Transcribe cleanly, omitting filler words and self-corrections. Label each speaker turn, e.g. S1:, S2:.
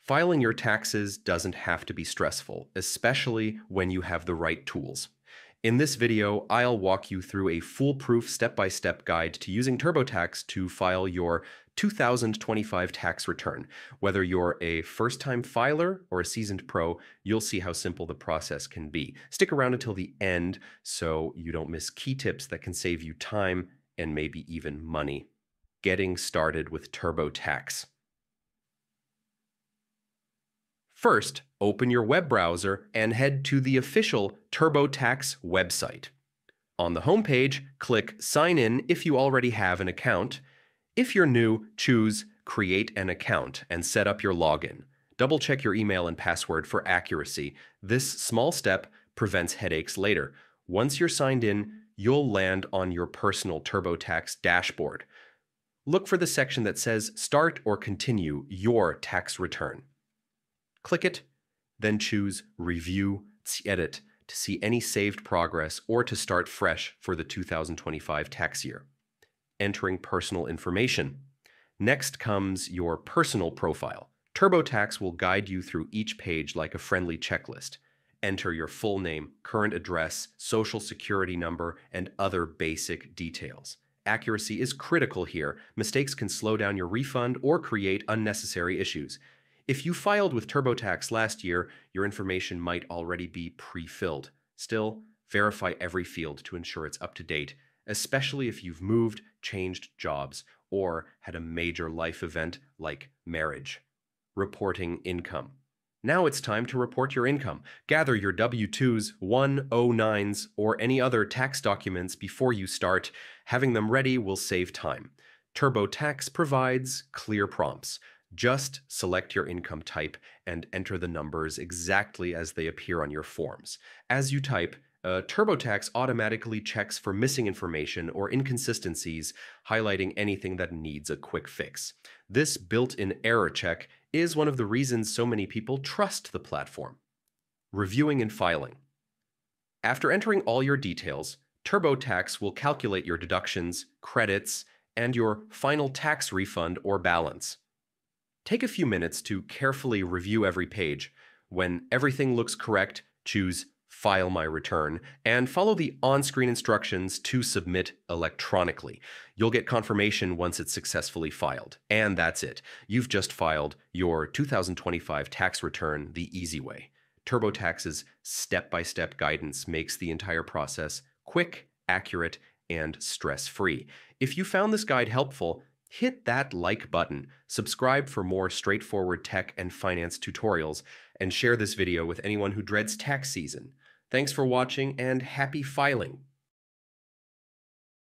S1: Filing your taxes doesn't have to be stressful, especially when you have the right tools. In this video, I'll walk you through a foolproof step-by-step guide to using Turbotax to file your 2025 tax return. Whether you're a first-time filer or a seasoned pro, you'll see how simple the process can be. Stick around until the end so you don't miss key tips that can save you time and maybe even money. Getting started with Turbotax. First, open your web browser and head to the official Turbotax website. On the homepage, click Sign In if you already have an account. If you're new, choose Create an Account and set up your login. Double-check your email and password for accuracy. This small step prevents headaches later. Once you're signed in, you'll land on your personal Turbotax dashboard. Look for the section that says Start or Continue Your Tax Return. Click it, then choose Review Edit to see any saved progress or to start fresh for the 2025 tax year. Entering personal information. Next comes your personal profile. Turbotax will guide you through each page like a friendly checklist. Enter your full name, current address, social security number, and other basic details. Accuracy is critical here. Mistakes can slow down your refund or create unnecessary issues. If you filed with Turbotax last year, your information might already be pre-filled. Still, verify every field to ensure it's up to date, especially if you've moved, changed jobs, or had a major life event like marriage. Reporting income. Now it's time to report your income. Gather your W-2s, 109s, or any other tax documents before you start. Having them ready will save time. Turbotax provides clear prompts. Just select your income type and enter the numbers exactly as they appear on your forms. As you type, Turbotax automatically checks for missing information or inconsistencies, highlighting anything that needs a quick fix. This built-in error check is one of the reasons so many people trust the platform. Reviewing and filing. After entering all your details, Turbotax will calculate your deductions, credits, and your final tax refund or balance. Take a few minutes to carefully review every page. When everything looks correct, choose File My Return and follow the on-screen instructions to submit electronically. You'll get confirmation once it's successfully filed. And that's it. You've just filed your 2025 tax return the easy way. Turbotax's step-by-step guidance makes the entire process quick, accurate, and stress-free. If you found this guide helpful, hit that like button, subscribe for more straightforward tech and finance tutorials, and share this video with anyone who dreads tax season. Thanks for watching and happy filing!